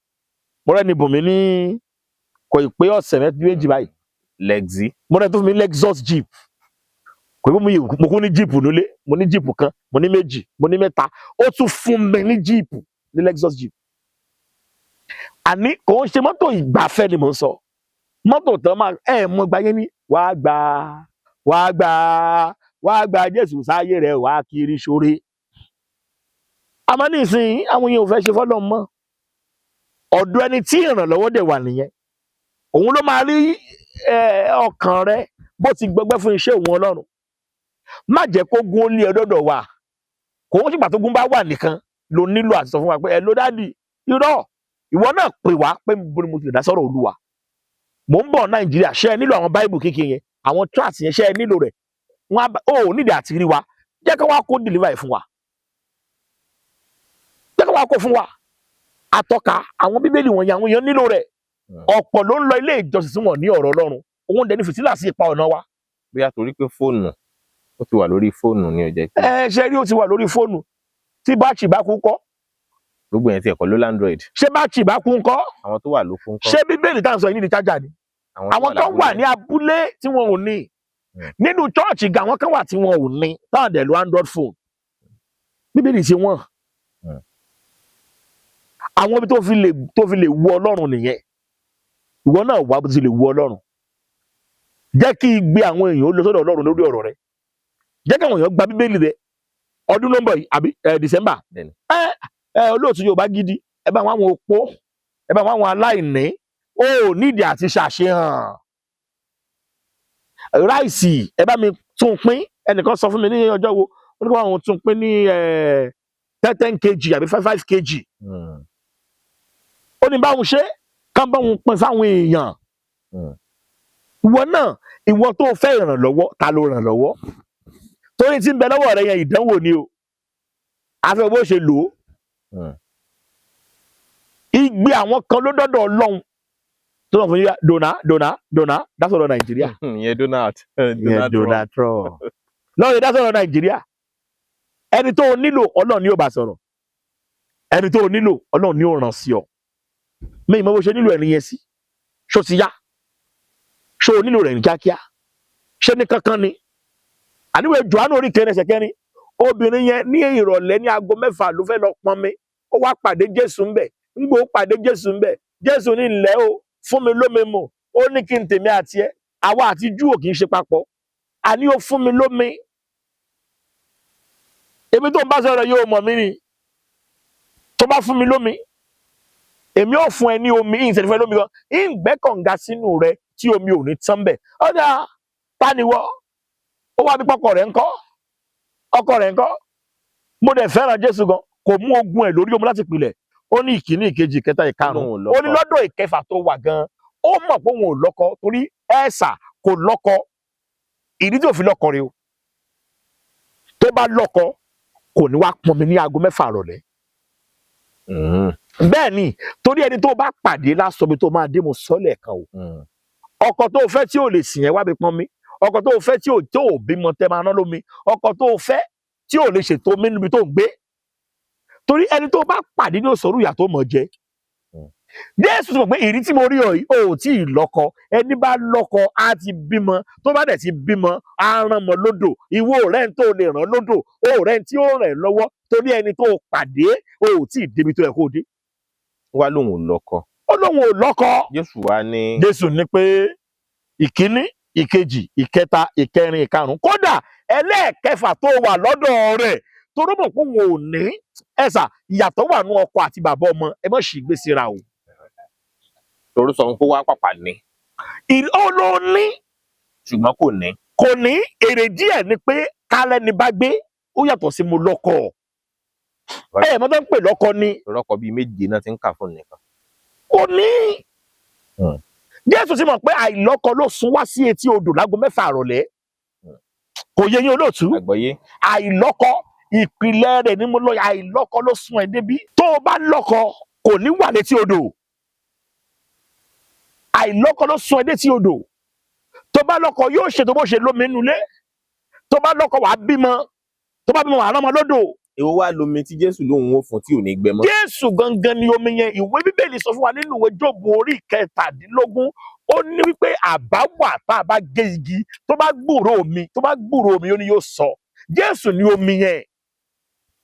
mo rẹ́ ni bùnmi ní kò ì pé ọ̀sẹ̀ méjì báyìí Lexi. mo rẹ́ tó fún mi Lexus Jeep kò ní mo kún ní Jeep nílé mo ní Jeep kan mo ní méjì mo ní mẹ́ta ó tún fún mi ní Jeep ní Lexus Jeep. Àní kò ń ṣe mọ́tò ìgbafẹ́ ni mò ń sọ mọ́tò tó máa mọ gbáyé ní wàá gba Jésù sáyé rẹ̀ wàá kiri ṣoore. Àmọ́ nísìnyí àwọn èèyàn ò fẹ́ ṣe fọ́lọ́ mọ́ ọ̀dọ̀ ẹni tí ìrànlọ́wọ́ dẹ̀ wà nìyẹn òun ló máa rí ọkàn rẹ bó ti gbọgbẹ́ fún iṣẹ́ òun Ọlọ́run. Má jẹ́ kó gún ó lé ọdọ́dọ̀ wa kò ń ṣìgbà tó gún bá wà nìkan ló nílò àti sọ fún wa pé ẹ ló dádì irọ́ ìwọ náà pè wá pé mo ti lè dá sọ̀rọ̀ Olúwa mò ń bọ̀ Nàìjíríà ṣé ẹ nílò àwọn báìbù kékeré yẹn àwọn tracts yẹn ṣé ẹ nílò rẹ̀ wọn ò nídìí àti rí wa jẹ́ ká wá kó deliver ẹ̀ fún wa jẹ́ ká wá kó fún wa àtọ́ka àwọn Bíbélì wọ̀nyí àwọn èèyàn nílò rẹ̀ ọ̀pọ̀ ló ń lọ ilé ìjọsìn tí wọ́n ní ọ̀rọ̀ Ọlọ́run òun dẹni fìtílà sí ipa ọ̀nà wa. Bóyá torí pé fóònù ó ti wà lórí fóònù ní ọjọ́ kí. Ṣe rí ó ti wà lórí fóònù tí báàtì bá kú ńkọ́. Gbogbo yẹn ti ẹ̀kọ́ ló Android. Ṣé báàtì bá kú ńkọ́. Àwọn tó wà ló fún ńkọ́. Ṣé Bíbélì tá à ń sọ yìí ní chájà ni. Àwọn kan wà ní abúlé tí wọn ò ní nínú chọ́ọ̀chì ga àwọn kan wà tí wọn ò ní táwọn dẹ̀ lo Android phone. Bíbélì ṣe wọ́n. Àwọn ibi tó fi lè wu Ọlọ́run nìyẹn ìwọ náà wà bó ti lè wu Ọlọ́run jẹ́ kí gbé àwọn èèyàn ó lọ sọ́dọ̀ Ọlọ́run lórí ọ̀rọ̀ rẹ jẹ́ kí àwọn èèyàn gba Bíbélì rẹ ọdún ló ń bọ̀ yìí àbí December olóòtú Yorùbá gidi ẹ bá àwọn opó ẹ bá àwọn aláìní ó nídìí àti ṣàṣehàn ráìsì ẹ bá mi tún pín ẹnìkan sọ fún mi ní ọjọ́ wo ó ní kí wọ́n tún pín ní 10 kg àbí 5 kg ó ní báwọn ṣe kán báwọn pín fáwọn èèyàn ìwọ náà ìwọ tó fẹ́ ìrànlọ́wọ́ ta ló ràn lọ́wọ́ torí tí ń bẹ lọ́wọ́ rẹ yẹn ìdánwò ni o àfẹ́ bó ṣe lò ó igbe àwọn kan ló dọ́dọ̀ Ọlọ́run tó lọ fún yíyá dona dásọ̀rọ̀ Nàìjíríà ìyẹn Donald Trump lọ́rọ̀ dásọ̀rọ̀ Nàìjíríà ẹni tó nílò Ọlọ́run ni ó bá sọ̀rọ̀ ẹni tó nílò Ọlọ́run ni ó ràn sí ọ mi ìmọ̀ bó ṣe nílò ẹni yẹn sí ṣó ti yá ṣó o nílò rẹ̀ ní kíákíá ṣé ní kankan ni àníwèé Jòhánù orí kẹrin ẹsẹ̀ kẹrin obìnrin yẹn ní ìrọ̀lẹ́ ní aago 6 ló fẹ́ lọ pọnmi ó wá pàdé Jésù ńbẹ̀ ńgbò ó pàdé Jésù ńbẹ̀ Jésù ní ilẹ̀ o fún mi lómi mu ó ní kí n tèmi àti ẹ àwa àti Júù ò kì í ṣe papọ̀ àní ó fún mi lómi èmi tó ń bá sọ̀rọ̀ yóò mọ̀ mí ni tó bá fún mi lómi èmi ò fún ẹ ní omi ìṣẹ̀lẹ̀ lómi kan ìgbẹ́ kànga sínú rẹ tí omi ò ní tán bẹ̀ ọ̀dà tániwọ́ ó wá bí pọ́kọ rẹ̀ ńkọ́ ọkọ rẹ̀ ńkọ́ mo dẹ̀ fẹ́ràn Jésù gan kò mú ogun ẹ̀ lórí omi láti pilẹ̀ ó ní ìkíní ìkejì ìkẹta ìkarùn-ún ó ní lọ́dọ̀ ìkẹfà tó wà gan ó mọ̀ pé òun ò lọ́kọ torí ẹ̀sà kò lọ́kọ ìdí tí ò fi lọ́kọ rẹ̀ o tó bá lọ́kọ kò ní wá pọnmi ní aago 6 rọ̀lẹ́ bẹ́ẹ̀ ni torí ẹni tó bá pàdé lásọ bí tó máa dé mo sọ́lẹ̀ kan o ọkọ tó fẹ́ tí ò lè sìn ẹ́ wá bí pọnmi ọkọ tó fẹ́ tí ò bímọ tẹ́ máa ná lómi ọkọ tó fẹ́ tí ò lè ṣètò omi níbi tó ń gbé torí ẹni tó bá pàdé ní òṣòro ìyà tó mọ̀ jẹ Jésù sọ pé ìrí tí mo rí ọ yìí ò tí ì lọ́kọ ẹni bá lọ́kọ á ti bímọ tó bá dẹ̀ ti bímọ á rán mọ lódò ìwọ ọ̀rẹ́ tó lè ràn lódò ọ̀rẹ́ tí ó rẹ̀ lọ́wọ́ torí ẹni tó pàdé ò tí ì débi tó yẹ kó dé. wá lóun ò lọ́kọ. ó lóun ò lọ́kọ. Jésù wá ní. Jésù ní pé ìkíní ìkejì ìkẹta ìkẹrin ìkarùn kódà ẹlẹ́ẹ̀kẹfà tó wà lọ́dọ̀ rẹ̀ tó rọ́bọ̀ pé òun ò ní ẹ̀sà ìyàtọ̀ wà nú ọkọ àti bàbá ọmọ ẹ mọ̀ sí gbèsè ra o. torí sọ fún wa pàpà ní. ó ló ní. ṣùgbọ́n kò ní. kò ní èrè díẹ̀ ni pé kálẹ̀ ni bá gbé ó yàtọ̀ sí mo lọ́kọ. mọ́ tó ń pè lọ́kọ ni. lọ́kọ bíi 7 náà ti ń kà fún nìkan. kò ní. Jésù sì mọ̀ pé àìlọ́kọ ló sún wá sí etí odò láago 6 rọ̀lẹ́. kò yẹ yín olóòtú. àgbọ́yé. àìlọ́kọ ìpìlẹ̀ rẹ̀ ni mo lọ àìlọ́kọ ló sún ẹ débi. tó o bá lọ́kọ kò ní wà létí odò. àìlọ́kọ ló sún ẹ létí odò. tó bá lọ́kọ yóò ṣètò bó ṣe lómi nulẹ̀. tó bá lọ́kọ wàá bímọ. tó bá bímọ wàá rán ọmọ lódò. èwo wá lomi tí Jésù lóun ó fún tí ò ní gbẹ mọ́. Jésù gangan ni omi yẹn ìwé Bíbélì sọ fún wa nínú ìwé Jóòbù orí 17 ó ní wípé àbá wà tá a bá gé igi tó bá gbúrò omi ó ní yóò sọ Jésù ni omi yẹn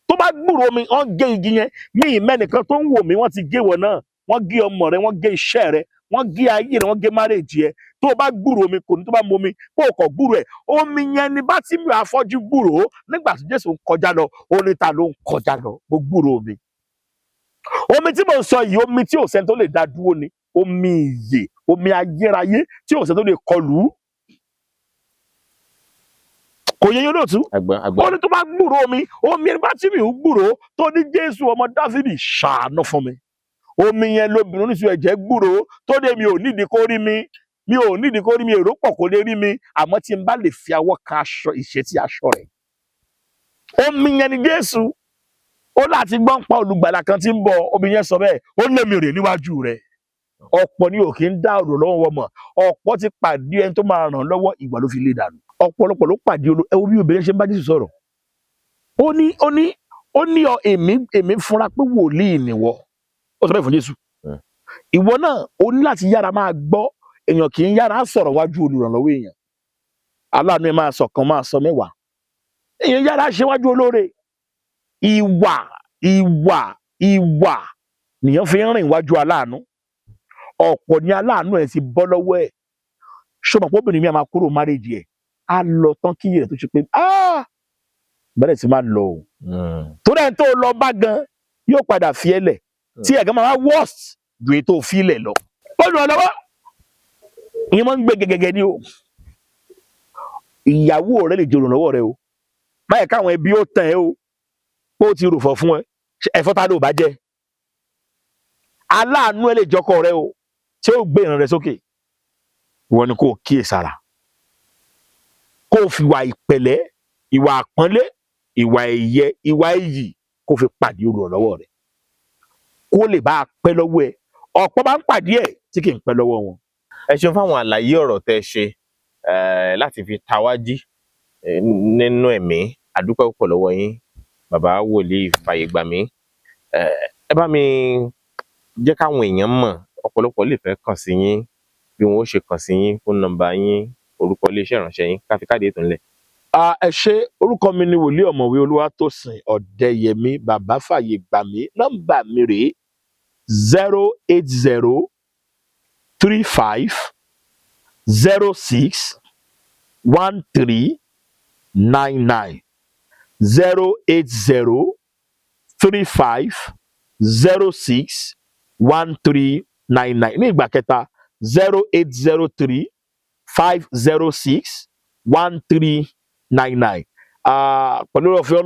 tó bá gbúrò omi wọ́n gé igi yẹn ní ìmẹ́nìkan tó ń wò mí wọ́n ti gé wọ náà wọ́n gé ọmọ rẹ wọ́n gé iṣẹ́ rẹ wọ́n gé ayé rẹ wọ́n gé márèjì ẹ tó bá gbúrò omi kò ní tó bá mu omi kó o kọ̀ gbúrò ẹ omi yẹn ni Bátímì afọ́jú gbúrò nígbà tí Jésù ń kọjá lọ ó ní ta ló ń kọjá lọ mo gbúrò omi tí mo sọ yìí omi tí ò sẹ́ni tó lè dá dúró ni omi ìyè omi ayérayé tí ò sẹ́ni tó lè kọlù kò yẹ yín lóòtú ó ní tó bá gbúrò omi ẹni Bátímì ń gbúrò tó ní Jésù ọmọ Dáfídì ṣàánú fún mi omi yẹn lóbìnrin oníṣu ẹ̀jẹ̀ gbúrò tó dé mi ò nídìí kó rí mi èrò pọ̀ kó lè rí mi àmọ́ tí n bá lè fi awọ́ kan aṣọ ìṣètì aṣọ rẹ̀ omi yẹn ni Jésù ó láti gbọ́n pa olùgbàlà kan tí ń bọ̀ omi yẹn sọ bẹ́ẹ̀ ó lé mi rè níwájú rẹ̀ ọ̀pọ̀ ni ò kí ń dá ọ̀rọ̀ lọ́wọ́ wọn mọ̀ ọ̀pọ̀ ti pàdé ẹni tó máa ràn lọ́wọ́ ìgbà ló fi lé dànù ọ̀pọ̀lọpọ̀ ló pàdé ẹwọ bí obìnrin ṣe ń bá Jésù sọ̀rọ̀ ó ní èmi fúnra pé wòlíì nìwọ ó sọ bẹ́ẹ̀ fún Jésù ìwọ náà ó ní láti yára máa gbọ́ èèyàn kì í yára sọ̀rọ̀ wájú olùrànlọ́wọ́ èèyàn aláàánú ẹ máa sọ kan máa sọ mẹ́wàá èèyàn yára ṣe wájú olóore ìwà nìyẹn fi ń rìn wájú aláàánú ọ̀pọ̀ ní aláàánú ẹ̀ ti bọ́ lọ́wọ́ ẹ̀ ṣọmọ pọ́bìnrin mi a máa kúrò márèjì ẹ̀ á lọ tán kí rẹ̀ tó ṣe pé bẹ́ẹ̀ sì máa lọ o torí ẹni tó lọ bá gan yóò padà fi ẹ́ lẹ̀ tí ẹ̀gán máa wá worst ju èyí tó fi lẹ̀ lọ ó lù ọ́ lọ́wọ́ ìyẹn máa ń gbé gẹ́gẹ́ ní o ìyàwó rẹ lè jòrò lọ́wọ́ rẹ o má yẹ káwọn ẹbí ó tàn ẹ́ o pé ó ti ròfọ̀ fún ẹ ẹ̀fọ́ tá ló bá jẹ aláàánú ẹ lè jọkọ rẹ o tí ó gbé ìran rẹ sókè ìwọ ni kò kíyèsára kó o fi ìwà ìpẹ̀lẹ́ ìwà àpọ́nlé ìwà ẹ̀yẹ ìwà iyì kó o fi pàdé olùrànlọ́wọ́ rẹ kó o lè bá a pẹ́ lọ́wọ́ ẹ ọ̀pọ̀ bá ń pàdé ẹ̀ tí kì í pẹ́ lọ́wọ́ wọn. ẹ ṣeun fáwọn àlàyé ọ̀rọ̀ tẹ́ ṣe láti fi ta wá jí nínú ẹ̀mí àdúpẹ́ púpọ̀ lọ́wọ́ yín bàbá wòlíì Fàyègbàmí. Ẹ bá mi jẹ́ káwọn èèyàn mọ̀ ọ̀pọ̀lọpọ̀ lè fẹ́ kàn sí yín bí wọn ó ṣe kàn sí yín fóònù nọ́mbà yín orúkọ iléeṣẹ́ ìránṣẹ́ yín káfí káàdì ètò ńlẹ̀. ẹ ṣé orúkọ mi ni wòlíì ọ̀mọ̀wé Olúwatósìn Ọ̀dẹ́yẹmí bàbá Fàyègbàmí nọ́mbà mi rèé 080 35 06 13 99 080 35 06 1399 ní ìgbà kẹta 0803 506 1399 pẹ̀lú ọ̀fẹ́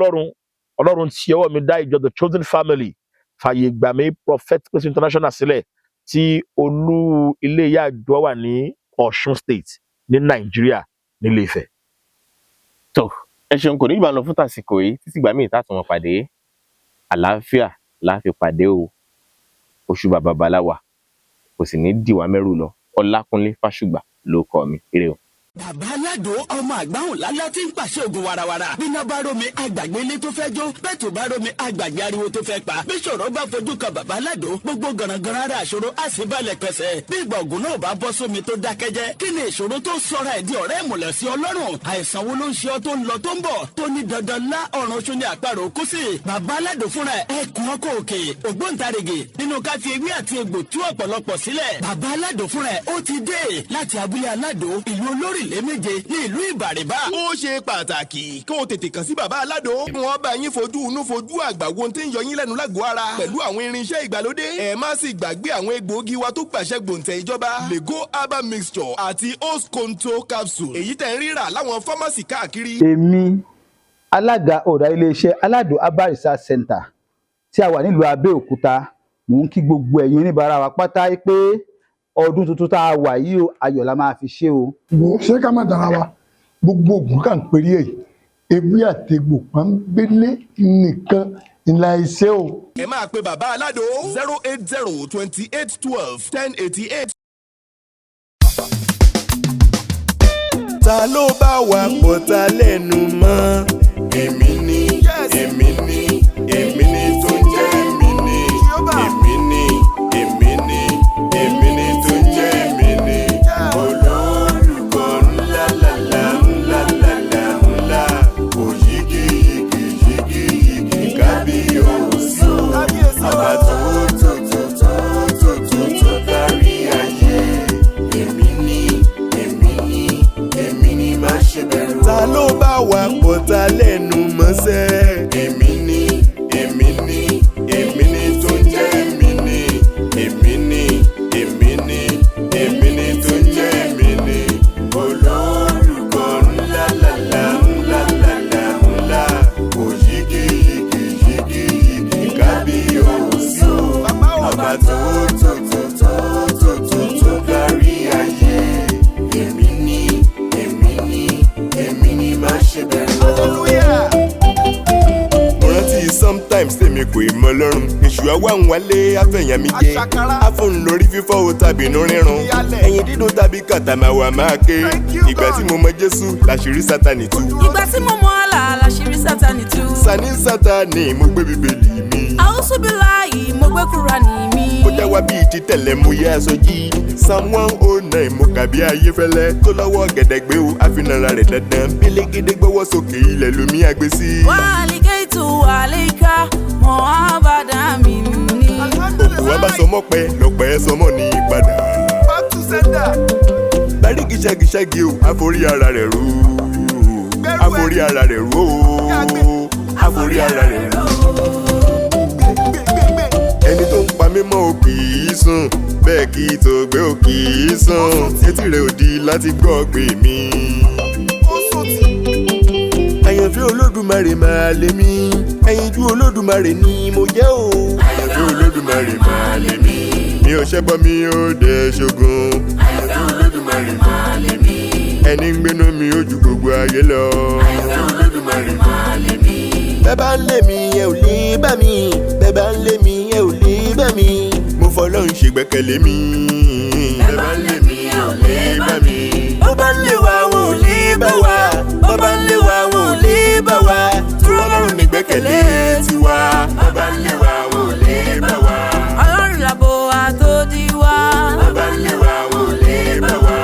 ọlọ́run tí ọwọ́ mi dá ìjọ The Chosen Family Fàyègbàmí Prophetic Place International sílẹ̀ tí olú ilé ìyá àjọ wà ní Ọ̀ṣun State ní Nàìjíríà nílé Ifẹ̀. tó ẹ ṣeun kò ní ìgbà lọ fún tàsìkò yìí títí ìgbà míì tààtùn wọn pàdé àlàáfíà láfi pàdé o oṣù bàbá baláwa kò sì ní dìwà mẹ́rù lọ Ọlákúnlé Fásùgbà ló kọ mi ire o. Bàbá Aládò ọmọ àgbáhùn lálá tí ń pàṣẹ ògùn warawara. Bíná bá rómi àgbàgbé ilé tó fẹ́ jó. Bẹ́ẹ̀ tó bá rómi àgbàgbé ariwo tó fẹ́ pa. Bí ṣòro bá fojú kan Bàbá Aládò, gbogbo gànàgànà ara àṣòro á sì balẹ̀ pẹ̀sẹ̀. Bí ìgbà ògùn náà bá bọ́ sómi tó dákẹ́jẹ́. Kí ni ìṣòro tó sọra ẹ̀ di ọ̀rẹ́ ìmùlẹ̀ sí Ọlọ́run? Àìsàn wo ló ń ṣe ọ tó ń lọ tó ń bọ̀? Tó ní dandan lá ọ̀run oṣù ní àparò kú sí. Bàbá Aládò fúnra ẹ̀ kún ọkọ̀ òkè. Ògbóǹtarìgì nínú ká fi ewé àti egbò tú ọ̀pọ̀lọpọ̀ sílẹ̀. Bàbá Aládò fúnra ẹ̀ ó ti dé láti abúlé Aládò ìlú Olórílé méje ní ìlú Ìbàrìbà. Ó ṣe pàtàkì kí o tètè kàn sí Bàbá Aládò. Wọ́n bá yín fojú inú fojú àgbà wo tí ń yọ yín lẹ́nu lágọ̀ọ́ ara. Pẹ̀lú àwọn irinṣẹ́ ìgbàlódé. Ẹ má sì gbàgbé àwọn egbòogi wa tó gbàṣẹ gbòǹtẹ̀ ìjọba. Lego herbal mixture àti Osconto capsule. Èyí tẹ̀ ń rírà láwọn fámásì káàkiri. Èmi alága ọ̀dà iléeṣẹ́ Aládò Herbal Research Center tí a wà nílùú Abẹ́òkúta mò ń kí gbogbo ẹ̀yin oníbàárà wa pátá pé ọdún tuntun tá a wà yìí o ayọ̀ la máa fi ṣe o. ṣé ká má dára wa gbogbo oògùn kà ń péré ẹ̀ ewé àtegbò pọ́nbélé nìkan ìlà iṣẹ́ o. Ẹ máa pe Bàbá Aládò 080 28 12 1088. Ta ló bá wa pọ̀ ta lẹ́nu mọ́? Èmi ni tó ń jẹ́ èmi ni, èmi ni tó ń jẹ́ èmi ni. Olórúkọ ńlá òyìgì kábíyèsí ọba tó kárí ayé. Èmi ni má ṣe bẹ̀rù. Ta ló bá wa pọ̀ ta lẹ́nu mọ́sẹ́? Èmi ni tó ń jẹ́ èmi ni, èmi ni tó ń jẹ́ èmi ni. Olórúkọ ńlá òyìgì kábíyèsí ọba tó kárí ayé. Èmi ni má ṣe bẹ̀rù. Mo rántí sometimes tèmi kò ì mọ lọ́rùn. Èṣù àwa ń wálé àfẹ̀yàn mi jẹ. Àfọ̀n lórí fífọ́ o tàbí inú rírun. Ẹ̀yìn dídùn tàbí kàtàmáwá máa ké. Ìgbà tí mo mọ Jésù láṣìírí Sátánì tú. Ìgbà tí mo mọ àlà láṣìírí Sátánì tú. Sani Sátánì mo gbé Bíbélì mi. Àwùsùbíláì mo gbé Kúránì mi. Ó já wá bíi ti tẹ̀lẹ̀ mo yá aṣọ jí. Psalm 109 mo kà bí Ayéfẹ́lẹ́. Tó lọ́wọ́ gẹ̀dẹ̀gbé o àfinara rẹ̀ dandan. Bílégédé gbọ́wọ́ sókè ilẹ̀ lómi àgbé sí. Wà á lè ké tu àlékà mọ́ àbádá mi ní. Òkú wa bá sọmọ́ pẹ́ lọ́pẹ́ sọmọ́ ní ìpadà. Bárí gíṣàgíṣàgí o àforí ara rẹ̀ rú. Àforí ara rẹ̀ rú o. Àforí ara rẹ̀ rú. Ẹni tó ń pa mí mọ́ ò kì í sùn. Bẹ́ẹ̀ kì í tó gbé ò kì í sùn. Etí rẹ̀ ò di láti gbọ́ pé mi. Àyànfẹ́ Olódùmarè máa lé mi, ẹyinjú Olódùmarè ni mo jẹ́ o. Àyànfẹ́ Olódùmarè máa lé mi, mi ò ṣẹbọ mi ò dẹ̀ ṣogun. Àyànfẹ́ Olódùmarè máa lé mi, ẹni ń gbénú mi ó ju gbogbo ayé lọ. Àyànfẹ́ Olódùmarè máa lé mi. Bẹ́ẹ̀ bá ń lé mi ẹ ò lè bá mi, bẹ́ẹ̀ bá ń lé mi ẹ ò lè bá mi, mo fọlọ́run ṣègbẹ́kẹ̀lé mi. Bẹ́ẹ̀ bá ń lé mi ẹ ò lè bá mi, bó bá ń lé wa wọn ò lè bá wa, bó bá ń lé wa wọn ò lè bá wa, torí Ọlọ́run nígbẹ́kẹ̀lé tiwa. Bó bá ń lé wa wọn ò lè bá wa, Ọlọ́run làbò wa tó dí wa. bó bá ń lé wa wọn ò lè bá wa.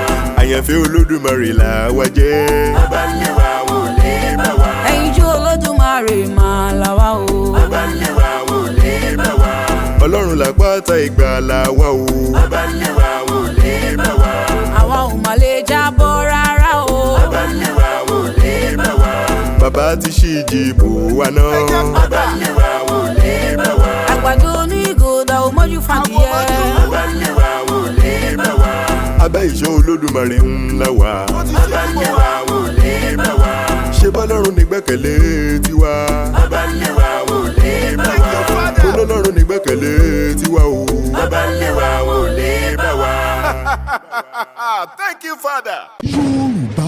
Àyànfẹ́ Olódùmarè là wá jẹ́. Bó bá ń lé wa wọn ò lè bá wa, Ẹyinjú Olódùmarè máa là wá o. bó bá ń lé wa wọn ò lè bá wa. Ọlọ́run làpáta ìgbàlà wa o. Bó bá ń lé wa wọn ò lè bá wa, Àwa ò mà lè jábọ́ rárá o. bó bá ń lé wa wọn ò lè bá wa. Bàbá ti ṣí ìdìbò wa náà. Bó bá ń lé wa wọn ò lè bá wa, Àgbàdo onígòdà ò mọ́jú fàdìyẹ. bó bá ń lé wa wọn ò lè bá wa. Abẹ́ ìṣọ́ Olódùmarè ńlá wa. Bó bá ń lé wa wọn ò lè bá wa, ṣé bọ́lọ́run nígbẹ́kẹ̀lé tiwa. Bó bá ń lé wa wọn ò lè bá wa, Ọlọ́run nígbẹ́kẹ̀lé tiwa o. Bó bá ń lé wa wọn ò lè bá wa. Thank you, Father. Yorùbá